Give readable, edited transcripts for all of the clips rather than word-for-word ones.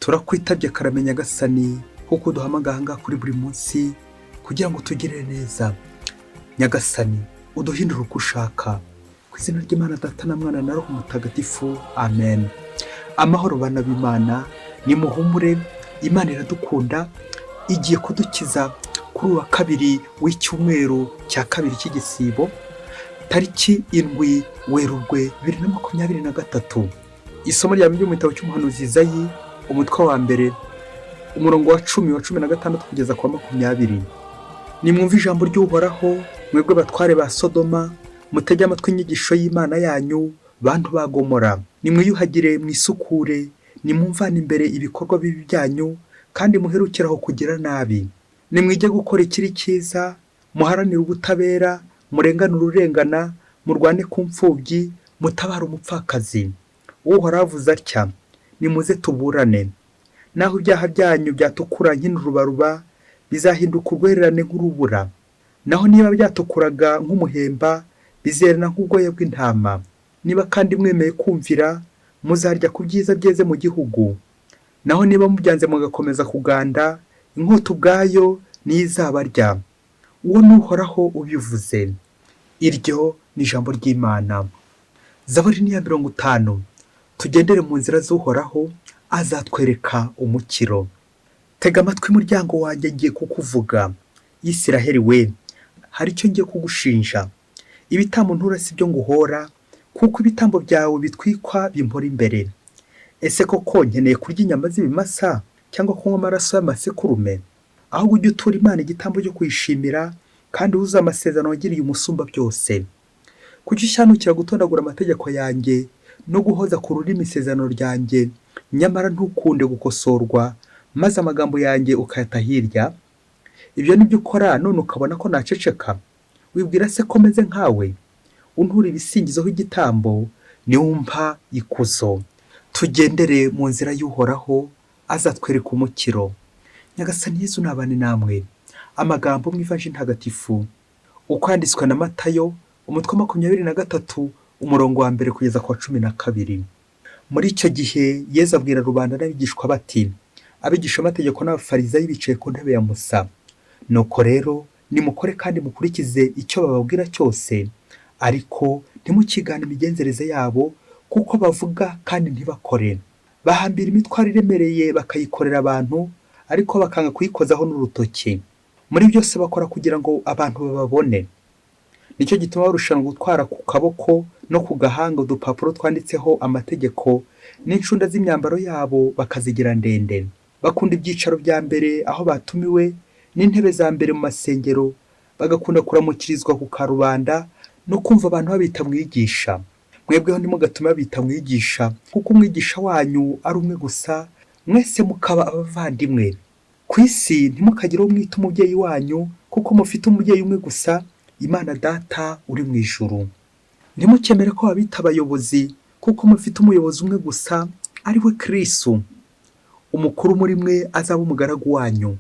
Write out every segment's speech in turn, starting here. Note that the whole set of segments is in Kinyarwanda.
turakwitabye karame Nyagasani kuko duhamagaye ahangaha kuri buri munsi kugira ngo tugire neza. Nyagasani uduhindure uko ushaka, ku izina ry'Imana Data na Mwana na Roho Mutagatifu, amen. Amahoro bana b'Imana, nimuhumure, Imana iradukunda, igiye kudukiza kuri uwa kabiri w'icyumweru cya kabiri cy'igisibo, tariki 7 Werurwe 2023. Isomo rya mu gitabo cy'umuhanuzi Izayi, umutwe wa mbere, umurongo wa 10 wa 16 kugeza kwa 20. Nimwumve ijambo ry'Uhoraho, mwebwe batware ba Sodoma, mutege amatwi inyigisho y'Imana yanyu, bantu ba Gomora. Nimwiyuhagire mwisukure, nimumvane imbere ibikorwa bibi byanyu, kandi muherukiraho kugira nabi. Nimwige gukora ikiri cyiza, muharanire ubutabera, murenganure urengana, murwane ku mfubyi, mutabara umupfakazi. Uhoraho avuze atya: nimuze tuburane. Naho ibyaha byanyu byatukura nk'urubaruba, bizahinduka urwererane nk'urubura. Naho niba byatukuraga nk'umuhemba, bizerana nk'ubwoya bw'intama. Niba kandi mwemeye kumvira, muzarya ku byiza byeze mu gihugu. Naho niba mubyanze mugakomeza kuganda, inkota ubwayo niyo izabarya. Uwo ni Uhoraho ubivuze. Iryo ni ijambo ry'Imana. Zaburi ni iya 50. Tugendere mu nzira z'Uhoraho, azatwereka umukiro. Tega amatwi muryango wanjye, ngiye kukuvuga. Isiraheli we, hari icyo ngiye kugushinja. Ibitambo ntura si byo nguhora, kuko ibitambo byawe bitwikwa bimpora imbere. Ese koko nkeneye kurya inyama z'ibimasa cyangwa kunywa amaraso y'amasekurume? Ahubwo ujye utura Imana igitambo cyo kuyishimira, kandi uzuze amasezerano wagiriye umusumba byose. Kuki ushanukira gutondagura amategeko yanjye no guhoza ku rurimi isezerano ryanjye, nyamara ntukunde gukosorwa, maze amagambo yanjye ukayata hirya? Ibyo nibyo ukora, none ukabona ko naceceka? Wibwira se ko meze nkawe? Untura ibisingizoho igitambo, niwumva ikuzo. Tugendere mu nzira y'Uhoraho, azatwereka umukiro. Nyagasani Yesu nabane namwe. Amagambo mu ivanjili ntagatifu uko yanditswe na Matayo, umutwe wa 23, umurongo wa 1 kugeza kwa 12. Muri icyo gihe Yesu abwira rubanda n'abigishwa bati: abigisha amategeko n'abafarisayo bicaye ku ntebe ya Musa. Nuko rero nimukore kandi mukurikize icyo bababwira cyose, ariko ntimukigane imigenzereze yabo, kuko bavuga kandi ntibakore. Bahambira imitwaro iremereye bakayikorera abantu, ariko bakanga kuyikozaho n'urutoki. Muri byose bakora kugira ngo abantu bababone. Nicyo gituma barushanwa gutwara ku kaboko no ku gahanga udupapuro twanditseho amategeko, n'incunda z'imyambaro yabo bakazigira ndende. Bakunda ibyicaro bya mbere aho batumiwe, n'intebe za mbere mu masengero. Bagakunda kuramukirizwa ku karubanda no kumva abantu babita mwigisha. Mwebweho ntimugatuma babita mwigisha, kuko umwigisha wanyu ari umwe gusa, mwese mukaba abavandimwe. Ku isi ntimukagire uwo mwita umubyeyi wanyu, kuko mufite umubyeyi umwe gusa, Imana Data uri mu ijuru. Ntimukemere ko babita abayobozi, kuko mufite umuyobozi umwe gusa, ari we Kristo. Umukuru muri mwe azaba umugaragu wanyu.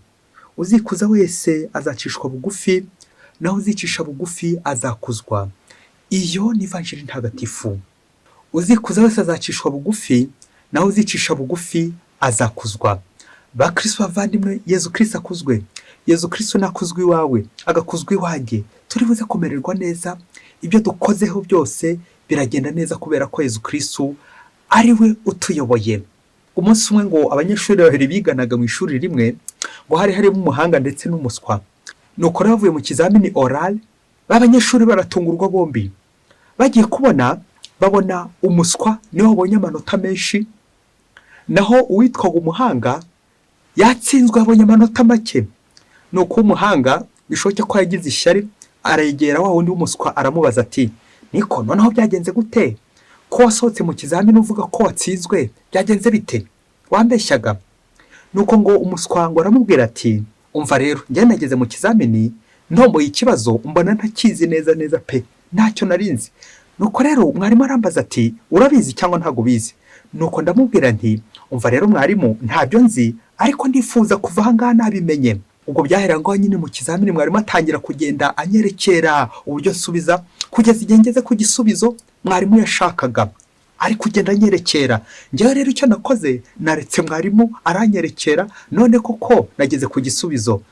Uzikuza wese azacishwa bugufi, naho uzicisha bugufi azakuzwa. Iyo ni ivanjili ntagatifu. Uzikuza wese azacishwa bugufi, naho uzicisha bugufi azakuzwa. Ba Kristo bavandimwe, Yesu Kristo akuzwe. Yesu Kristo nakuzwe iwawe, agakuzwa iwanjye. Turi buze kumererwa neza, ibyo dukozeho byose biragenda neza kubera ko Yesu Kristo ari we utuyoboye. Umunsi umwe ngo abanyeshuri babiri biganaga mu ishuri rimwe, ngo hari harimo umuhanga ndetse n'umuswa. Nuko bavuye mu kizamini oral, b'abanyeshuri baratungurwa bombi. Bagiye kubona, babona umuswa niwe wabonye amanota menshi, naho uwitwaga umuhanga yatsinzwe abonye amanota make. Nuko umuhanga bishoboke ko yagize ishyari, arayegera wa wundi w'umuswa aramubaza ati: niko noneho byagenze gute? Ko wasohotse mu kizamini uvuga ko watsinzwe, byagenze bite? Wambeshyaga? Nuko ngo umuswa ngo aramubwira ati: umva rero, njye nageze mu kizamini, ntomboye ikibazo mbona ntakizi neza pe, ntacyo narinzi. Nuko rero mwarimu arambaza ati: urabizi cyangwa ntago bizi? Nuko ndamubwira nti: umva rero mwarimu, ntabyo nzi, ariko ndifuza kuva aha ngaha nabimenye. Ubwo byahera ngo nyine mu kizamini mwarimu atangira kugenda anyerekera uburyo nsubiza, kugeza igihe ngeze ku gisubizo mwarimu yashakaga. ari kugenda anyerekera. Njyewe rero icyo nakoze, naretse mwarimu aranyerekera, none koko nageze ku gisubizo.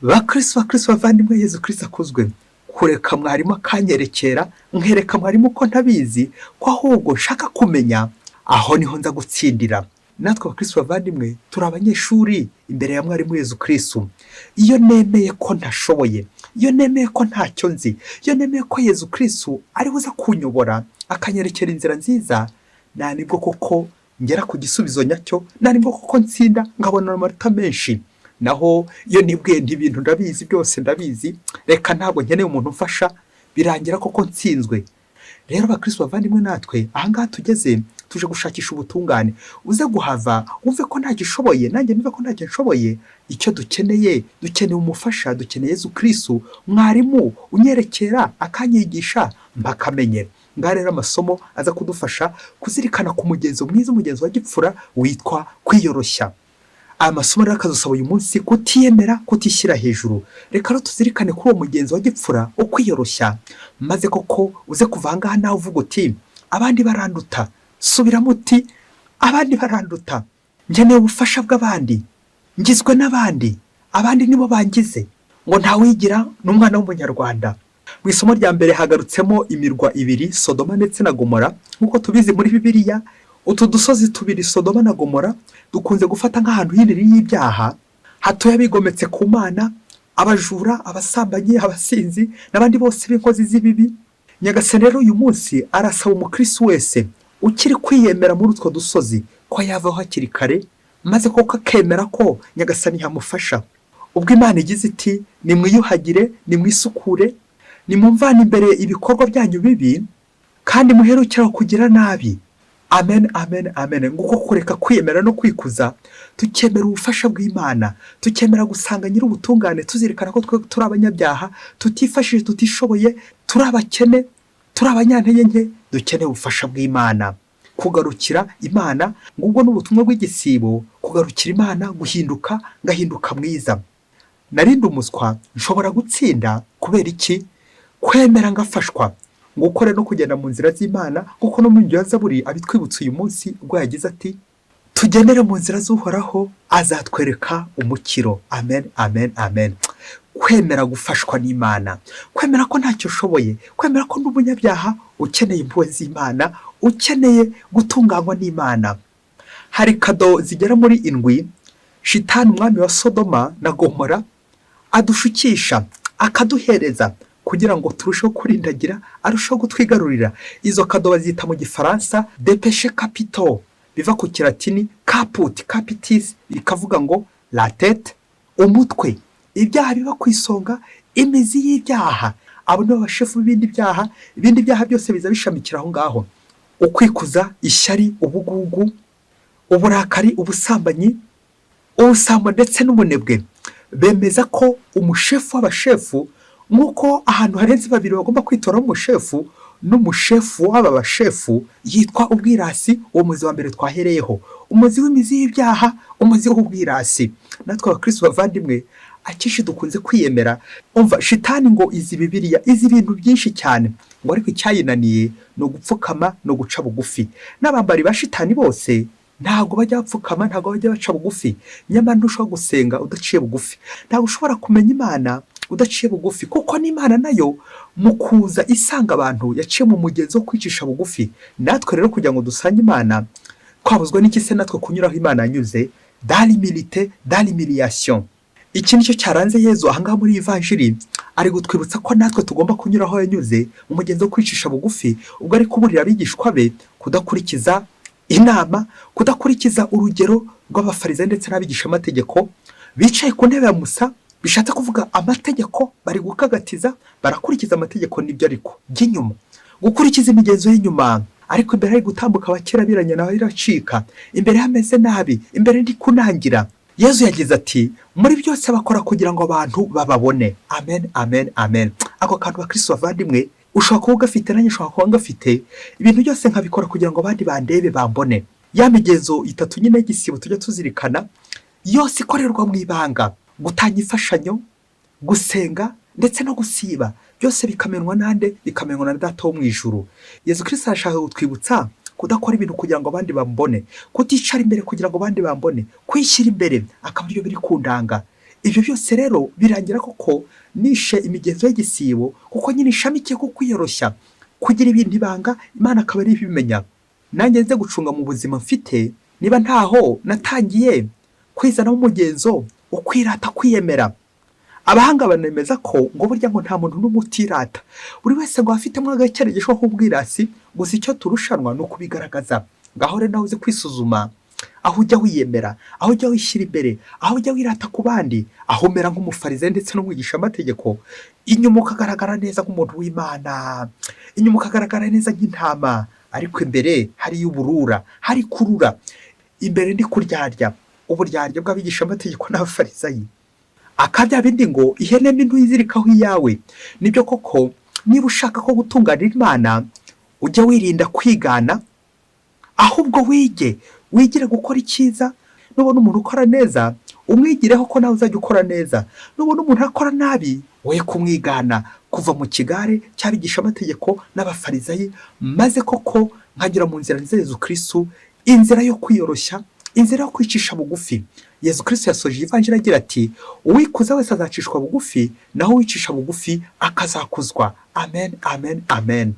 Bakristo bavandimwe, Yezu Kristo akuzwe. Kureka mwarimu akanyerekera, nkereka mwarimu ko ntabizi, ko ahubwo nshaka kumenya, aho niho nza gutsindira. Natwe abakristo bavandimwe turi abanyeshuri imbere ya mwarimu Yezu Kristo. Iyo nemeye ko ntashoboye, iyo nemeye ko ntacyo nzi, iyo nemeye ko Yezu Kristo ari buza kunyobora akanyerekera inzira nziza, nibwo koko ngera ku gisubizo nyacyo, nibwo koko ntsinda nkabona amanota menshi. Naho iyo nibwiye ibintu ndabizi, byose ndabizi, reka ntabwo nkeneye umuntu umfasha, birangira koko ntsinzwe. Rero abakristo bavandimwe, natwe ahangaha tugeze tuje gushakisha ubutungane. Uze guhava wumve ko ntacyo ushoboye, nanjye numve ko ntacyo nshoboye. Icyo dukeneye umufasha, dukeneye Yezu Kristo, mwarimu unyerekera akanyigisha mpakamenye. Ngaha rero amasomo aza kudufasha kuzirikana ku mugenzo mwiza, umugenzo wa gipfura witwa kwiyoroshya. Aya masomo rero akadusaba uyu munsi kutiyemera, kutishyira hejuru. Reka rero tuzirikane kuri uwo mugenzo wa gipfura wo kwiyoroshya, maze koko uze kuva ahangaha nawe uvuga uti abandi baranduta. Subiramo uti abandi baranduta, nkeneye ubufasha bw'abandi, ngizwe n'abandi, abandi nibo bangize. Ngo ntawigira n'umwana w'umunyarwanda. Mu isomo rya mbere hagarutsemo imirwa ibiri, Sodoma ndetse na Gomora. Nk'uko tubizi muri Bibiliya, utu dusozi tubiri, Sodoma na Gomora, dukunze gufata nk'ahantu h'indiri y'ibyaha, hatuye abigometse ku Mana, abajura, abasambanyi, abasinzi n'abandi bose b'inkozi z'ibibi. Nyagasani rero uyu munsi arasaba umukristo wese ukiri kwiyemera muri utwo dusozi ko yavaho hakiri kare, maze koko akemera ko Nyagasani yamufasha. Ubwo Imana igize iti nimwiyuhagire, nimwisukure, nimumvane imbere ibikorwa byanyu bibi, kandi muherukiraho kugira nabi. Amen, amen, amen. Nguko kureka kwiyemera no kwikuza, tukemera ubufasha bw'Imana, tukemera gusanga nyir'ubutungane, tuzirikana ko turi abanyabyaha, tutifashije, tutishoboye, turi abakene, turi abanyantege nke, dukeneye ubufasha bw'Imana. Kugarukira Imana, ngubwo n'ubutumwa bw'igisibo, kugarukira Imana, guhinduka, ngahinduka mwiza. Narindi umuswa, nshobora gutsinda kubera iki? Kwemera ngafashwa. Ngukore no kugenda mu nzira z'Imana, kuko no mu njya Zaburi abitwibutsa uyu munsi ubwo yagize ati tugendere mu nzira z'Uhoraho, azatwereka umukiro. Amen, amen, amen. Kwemera gufashwa n'Imana, kwemera ko ntacyo ushoboye, kwemera ko n'umunyabyaha ukeneye impuhwe z'Imana, ukeneye gutunganywa n'Imana. Hari kado zigera muri 7 Shitani umwami wa Sodoma na Gomora adushukisha, akaduhereza kugira ngo turusheho kurindagira, arusheho gutwigarurira. Izo kado bazita mu Gifaransa des péchés capitaux, biva ku Kilatini caput, capitis, bikavuga ngo la tête, umutwe. Ibyaha biba ku isonga, imizi y'ibyaha. Abo nibo bashefu b'ibindi byaha byose biza bishamikira aho ngaho. Ukwikuza, ishyari, ubugugu, uburakari, ubusambanyi, ubusambo ndetse n'ubunebwe. Bemeza ko umushefu w'abashefu, nk'uko ahantu harenze babiri bagomba kwitoramo umushefu, n'umushefu w'aba bashefu yitwa ubwirasi. Uwo muzi wa mbere twahereyeho, umuzi w'imizi y'ibyaha, umuzi w'ubwirasi. Natwe abakristo bavandimwe, akenshi dukunze kwiyemera. Umva, Shitani ngo izi Bibiliya, izi ibintu byinshi cyane, ngo ariko icyayinaniye no gupfukama no guca bugufi. N'abambari ba Shitani bose ntago bajya bapfukama, ntago bajya baca bugufi. Nyamara ntushobora gusenga udaciye bugufi, ntago ushobora kumenya Imana udaciye bugufi, kuko n'Imana nayo mu kuza isanga abantu yaciye mu mugenzo wo kwicisha bugufi. Natwe rero kugira ngo dusange Imana, twabuzwa n'iki se natwe kunyuraho Imana yanyuze? Dans l'humilité, dans l'humiliation. Iki nicyo cyaranze Yezu ahangaha muri Evanjiri, ari gutwibutsa ko natwe tugomba kunyuraho yanyuze mu mugenzo wo kwicisha bugufi. Ubwo ari kuburira abigishwa be kudakurikiza inama, kudakurikiza urugero rw'abafarisayo ndetse n'abigisha amategeko bicaye ku ntebe ya Musa. Bishatse kuvuga amategeko bari gukagatiza, barakurikiza amategeko n'ibyo ariko by'inyuma, gukurikiza imigenzo y'inyuma, ariko imbere ari gutambuka abakera biranya nawe iracika, imbere hameze nabi, imbere ndi kunangira. Yezu yagize ati muri byose bakora kugira ngo abantu bababone. Amen, amen, amen. Ako kantu bakristo bavandimwe, ushobora kuba ugafite, nanjye ushobora kuba ngafite. Ibintu byose nkabikora kugira ngo abandi bandebe, bambone. Ya migenzo 3 nyine y'igisibo tujya tuzirikana, yose ikorerwa mu ibanga. Gutanga imfashanyo, gusenga ndetse no gusiba, byose bikamenwa nande? Bikamenwa na Data wo mu ijuru. Yezu Kristo arashaka kutwibutsa kudakora ibintu kugira ngo abandi bambone, kuticara imbere kugira ngo abandi bambone, kwishyira imbere akaba aribyo biri kundanga. Ibyo byose rero birangira koko nishe imigenzo y'igisibo, kuko nyine ishamikiye ku kwiyoroshya, kugira ibintu ibanga, Imana akaba ari ibimenya. Nanjye nze gucunga mu buzima mfite, niba ntaho natangiye kwizanamo umugenzo wo kwirata, kwiyemera. Abahanga banemeza ko ngo burya ngo nta muntu n'umwe utirata, buri wese ngo afitemo agacyerekezo k'ubwirasi, gusa icyo turushanwa ni ukubigaragaza. Ngaho rero nawe uzi kwisuzuma, aho ujya wiyemera, aho ujya wishyira imbere, aho ujya wirata ku bandi, aho umera nk'umufarisayo ndetse n'umwigisha amategeko, inyuma ukagaragara neza nk'umuntu w'Imana, inyuma ukagaragara neza nk'intama, ariko imbere hari uburura, hari kurura, imbere ndi kuryarya, uburyarya bw'abigisha amategeko n'abafarisayi. Akabya bindi ngo ihene mbi ntuyizirikaho iyawe. Nibyo koko, niba ushaka ko gutunganira Imana, ujya wirinda kwigana, ahubwo wigire gukora icyiza. Nubona umuntu ukora neza, umwigireho ko nawe uzajya ukora neza. Nubona umuntu akora nabi, we kumwigana, kuva mu kigare cy'abigisha amategeko n'abafarisayi, maze koko nkagera mu nzira nziza Yezu Kristo, inzira yo kwiyoroshya, inzira yo kwicisha bugufi. Yezu Kristo yasoje ivanjiri agira ati, uwikuza wese azacishwa bugufi, naho uwicisha bugufi akazakuzwa. Amen, amen, amen.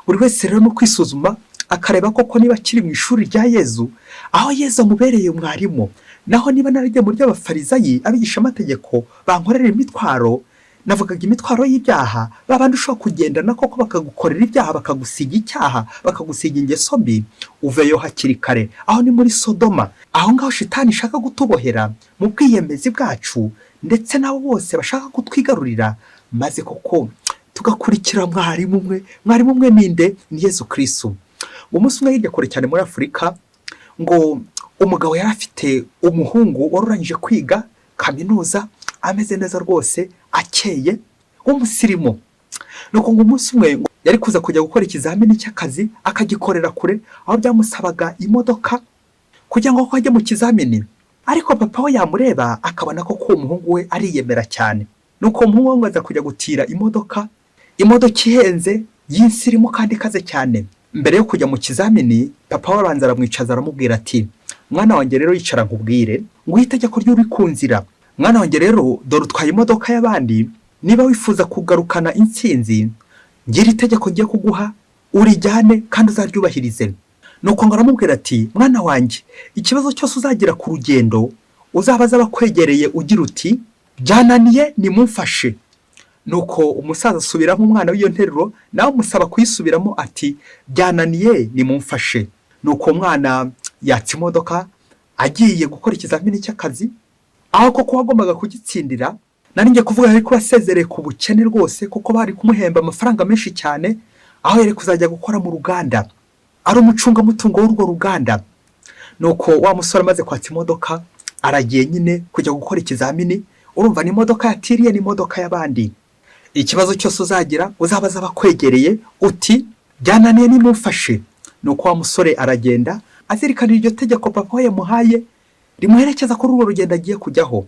Buri wese rero no kwisuzuma, akareba koko niba akiri mu ishuri rya Yezu, aho Yezu amubereye umwarimu. Naho niba naragiye mu ry'abafarisayi, abigisha amategeko bankorera imitwaro, navugaga imitwaro y'ibyaha, babandi ushobora kugendana koko bakagukorera ibyaha, bakagusiga icyaha, bakagusiga ingeso mbi, uveyo hakiri kare. Aho ni muri Sodoma, aho ngaho shitani ishaka gutubohera mu bwiyemezi bwacu, ndetse nabo bose bashaka kutwigarurira, maze koko tugakurikira mwarimu umwe ninde? Ni Yezu Kristo. Umunsi umwe hirya kure cyane muri Afurika, ngo umugabo yari afite umuhungu warurangije kwiga kaminuza, ameze neza rwose, akeye, w'umusirimu. Nuko ngo umunsi umwe yari kuza kujya gukora ikizamini cy'akazi, akagikorera kure, aho byamusabaga imodoka kugira ngo ajye mu kizamini. Ariko papa we yamureba akabona ko umuhungu we ariyemera cyane. Nuko umuhungu we aza kujya gutira imodoka ihenze y'insirimu kandi ikaze cyane. Mbere yo kujya mu kizamini, papa we abanza aramwicaza, aramubwira ati, mwana wanjye rero yicara nkubwire, nguhe itegeko ry'uri ku nzira. Mwana wanjye rero, dore utwaye imodoka y'abandi, niba wifuza kugarukana intsinzi, ngira itegeko ngiye kuguha, urijyane kandi uzaryubahirize. Nuko ngo aramubwira ati, mwana wanjye, ikibazo cyose uzagira ku rugendo, uzabaza abakwegereye ugira uti, byananiye nimumfashe. Nuko umusaza asubiramo umwana w'iyo nteruro, nawe umusaba kuyisubiramo ati, byananiye nimumfashe. Nuko umwana yatsa imodoka, agiye gukora ikizamini cy'akazi, aho koko wagombaga kugitsindira. Nari ngiye kuvuga ariko yasezereye ku bukene rwose, kuko bari kumuhemba amafaranga menshi cyane, aho yari kuzajya gukora mu ruganda, ari umucungamutungo w'urwo ruganda. Nuko wa musore amaze kwatsa imodoka, aragiye nyine kujya gukora ikizamini. Urumva ni imodoka yatiriye, ni imodoka y'abandi. Ikibazo cyose uzagira, uzabaza abakwegereye uti, byananiye nimumfashe. Nuko wa musore aragenda, azirikana iryo tegeko papa we yamuhaye, rimuherekeza kuri urwo rugendo agiye kujyaho.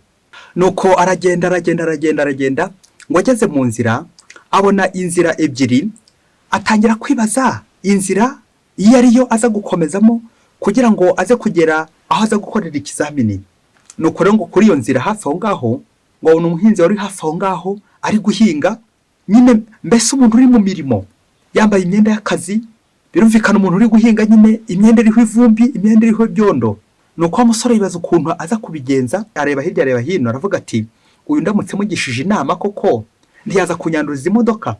Nuko aragenda, ngo ageze mu nzira, abona inzira ebyiri, atangira kwibaza inzira iyo ariyo aza gukomezamo kugira ngo aze kugera aho aza gukorera ikizamini. Nuko rero ngo kuri iyo nzira hafi aho ngaho, ngo abona umuhinzi wari hafi aho ngaho ari guhinga, nyine mbese umuntu uri mu mirimo, yambaye imyenda y'akazi. Birumvikana umuntu uri guhinga nyine imyenda iriho ivumbi, imyenda iriho ibyondo. Nuko wa musore yibaza ukuntu aza kubigenza, areba hirya areba hino, aravuga ati, uyu ndamutse mugishije inama koko ntiyaza kunyanduriza imodoka,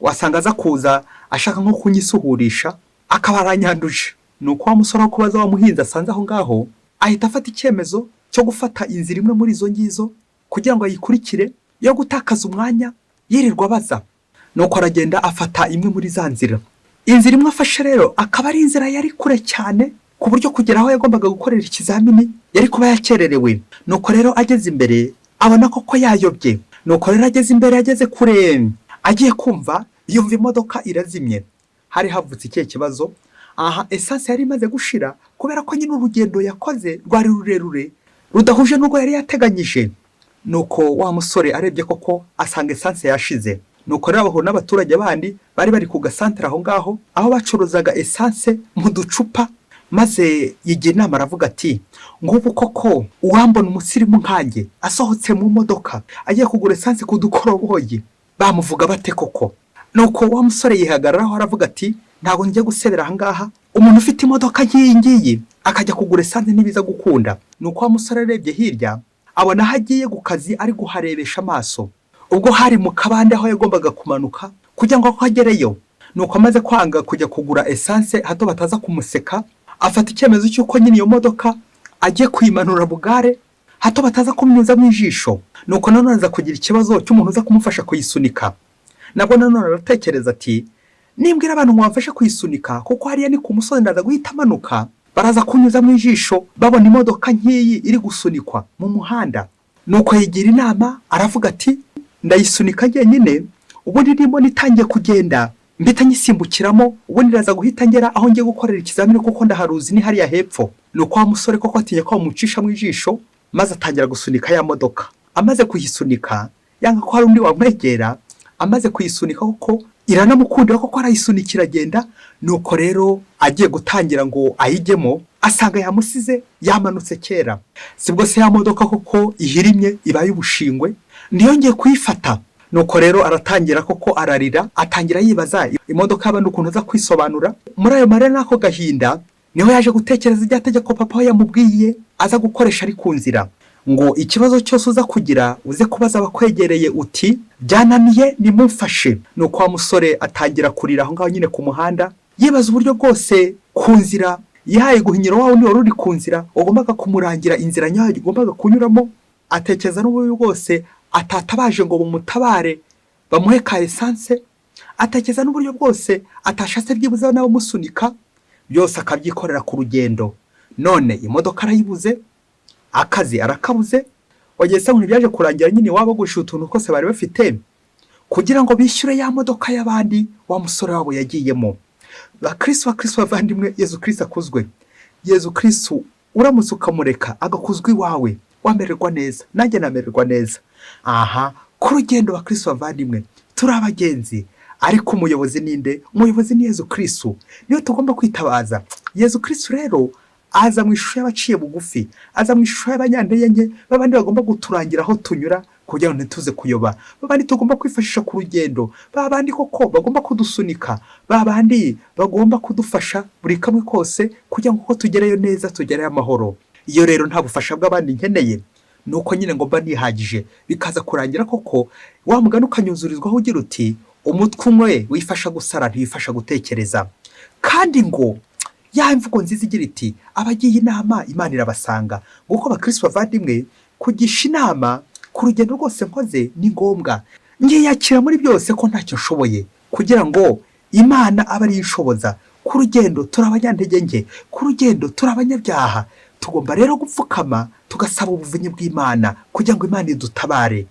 wasanga aza kuza ashaka nko kunyisuhurisha akaba aranyanduje. Nuko wa musore wo kubaza wa muhinzi asanze aho ngaho, ahita afata icyemezo cyo gufata inzira imwe muri izo ngizo kugira ngo ayikurikire, yo gutakaza umwanya yirirwa abaza. Nuko aragenda afata imwe muri za nzira. Inzira imwe afashe rero akaba ari inzira yari kure cyane, ku buryo kugera aho yagombaga gukorera ikizamini yari kuba yakererewe. Nuko rero ageze imbere abona koko yayobye. Nuko rero ageze imbere, ageze kure, agiye kumva yumva imodoka irazimye. Hari havutse ikihe kibazo? Aha, esanse yari imaze gushira, kubera ko nyine urugendo yakoze rwari rurerure, rudahuje n'urwo yari yateganyije. Nuko wa musore arebye koko asanga esanse yashize. nuko rero bahura n'abaturage bandi bari bari ku gasantere aho ngaho aho bacuruzaga esanse mu ducupa, maze yigira inama aravuga ati ngubu koko uwambona umusirimu nkanjye asohotse mu modoka agiye kugura esanse ku dukoroboyi bamuvuga bate koko? Nuko wa musore yihagararaho aravuga ati ntabwo ngiye gusebera aha ngaha, umuntu ufite imodoka nk'iyi ngiyi akajya kugura esanse ntibiza gukunda. Nuko wa musore arebye hirya abona aho agiye ku kazi ari guharebesha amaso, ubwo hari mu kabande aho yagombaga kumanuka kugira ngo agereyo. Nuko amaze kwanga kujya kugura esanse hato bataza kumuseka, afata icyemezo cy'uko nyine iyo modoka agiye kuyimanura bugare hato bataza kumnyuza mu ijisho. Nuko nanone aza kugira ikibazo cy'umuntu uza kumufasha kuyisunika. Nabwo nanone aratekereza ati nimbwira abantu ngo bamfashe kuyisunika kuko hariya ni ku musozi ndaza guhita amanuka, baraza kunyuza mu ijisho babona imodoka nk'iyi iri gusunikwa mu muhanda. Nuko yigira inama aravuga ati ndayisunika njyenyine, ubundi ndimo nitangiye kugenda mbita nyisimbukiramo, ubundi ndaza guhita ngera aho ngiye gukorera ikizamini kuko ndaharuzi ni hariya hepfo. Nuko wa musore koko atinya ko bamucisha mu ijisho, maze atangira gusunika ya modoka. Amaze kuyisunika yanga ko hari undi wamwegera, amaze kuyisunika kuko iranamukundira kuko arayisunikira agenda. Nuko rero agiye gutangira ngo ayijyemo asanga yamusize yamanutse kera. Sibwo se ya modoka kuko ihirimye ibaye ubushingwe ntiyongeye kuyifata. Nuko rero aratangira koko ararira, atangira yibaza imodoka y'abandi ukuntu aza kwisobanura. Muri ayo marira n'ako gahinda niho yaje gutekereza irya tegeko papa we yamubwiye aza gukoresha ari ku nzira, ngo ikibazo cyose uza kugira uze kubaza abakwegereye uti byananiye nimumfashe. Nuko wa musore atangira kurira aho ngaho nyine ku muhanda, yibaza uburyo bwose ku nzira yihaye guhinyira wa wundi wari uri ku nzira ugombaga kumurangira inzira nyayo igombaga kunyuramo. Atekereza n'uburyo bwose atatabaje ngo bumutabare bamuhe ka esanse, atekereza n'uburyo bwose atashatse byibuze n'abamusunika, byose akabyikorera ku rugendo. None imodoka arayibuze, akazi arakabuze, wageze ngo byaje kurangira nyine wabagusha utuntu twose bari bafite kugira ngo bishyure ya modoka y'abandi wa musore wabo yagiyemo. Bakristo bavandimwe, Yezu Kristo akuzwe. Yezu Kristo uramutse ukamureka agakuzwa iwawe wamererwa neza, nanjye namererwa neza. Aha ku rugendo bakristo bavandimwe turi abagenzi, ariko umuyobozi ninde? Umuyobozi ni Yezu Kristo, niyo tugomba kwitabaza. Yezu Kristo rero aza mu ishusho y'abaciye bugufi, aza mu ishusho y'abanyantege nke, babandi bagomba guturangira aho tunyura kugira ngo ntituze kuyoba, babandi tugomba kwifashisha ku rugendo, babandi koko bagomba kudusunika, babandi bagomba kudufasha buri kamwe kose kugira ngo tugereyo neza, tugereyo amahoro. Iyo rero nta bufasha bw'abandi nkeneye, nuko nyine ngo mba nihagije, bikaza kurangira koko wa mugani ukanyuzurizwaho ugira uti umutwe umwe wifasha gusara ntiwifasha gutekereza. Kandi ngo ya imvugo nziza igira iti abagiye inama Imana irabasanga. Nguko bakristo bavandimwe kugisha inama ku rugendo rwose nkoze ni ngombwa, ngiyakira muri byose ko ntacyo nshoboye kugira ngo Imana abe ari inshoboza. Ku rugendo turi abanyantege nke, ku rugendo turi abanyabyaha, tugomba rero gupfukama tugasaba ubuvunyi bw'Imana kugira ngo Imana idutabare.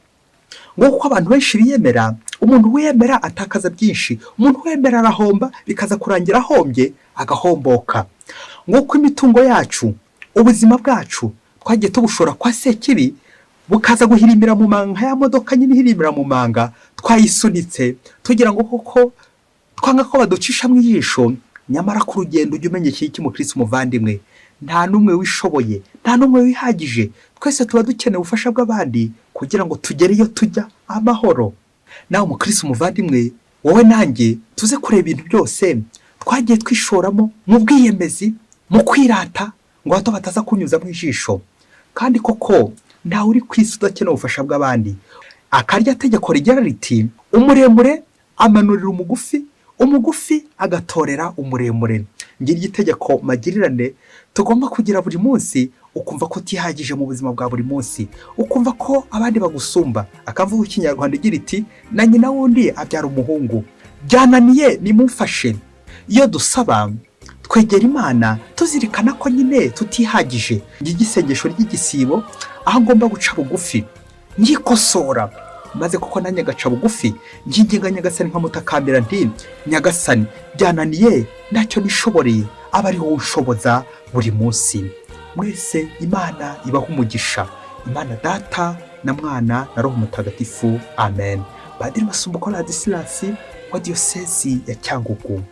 Nguko abantu benshi biyemera, umuntu wiyemera atakaza byinshi, umuntu wiyemera arahomba, bikaza kurangira ahombye agahomboka. Nguko imitungo yacu, ubuzima bwacu twagiye tubushora kwa sekibi, bukaza guhirimira mu manga ya modoka nyine ihirimira mu manga twayisunitse tugira ngo koko twanga ko baducisha mu ijisho. Nyamara ku rugendo ujye umenya iki mukristo muvandimwe, nta numwe wishoboye, nta numwe wihagije, twese tuba dukeneye ubufasha bw'abandi kugira ngo tugere iyo tujya amahoro. Nawe mukristo muvandimwe, wowe nanjye tuze kureba ibintu byose twagiye twishoramo mu bwiyemezi, mu kwirata ngo hato bataza kunyuza mu ijisho. Kandi koko ntawe uri ku isi udakeneye ubufasha bw'abandi. Akarya tegeko rigira riti umuremure amanurira umugufi, umugufi agatorera umuremure. Ngira igitegeko magirirane tugomba kugira buri munsi, ukumva ko utihagije mu buzima bwa buri munsi, ukumva ko abandi bagusumba. Akavuga ikinyarwanda igira iti na nyina wundi abyara umuhungu. Byananiye nimumfashe. Iyo dusaba twegera Imana tuzirikana ko nyine tutihagije. Igisengesho ry'igisibo aho ngomba guca bugufi ngikosora, maze kuko nanjye gaca bugufi nginginga Nyagasani nkamutakambira nti Nyagasani byananiye ntacyo nishoboreye, aba ari wowe ushoboza buri munsi. Mwese Imana ibaha umugisha, Imana Data na Mwana na Roho Mutagatifu, amen. Padiri Masumbuko Ladislas wa diyosezi ya Cyangugu.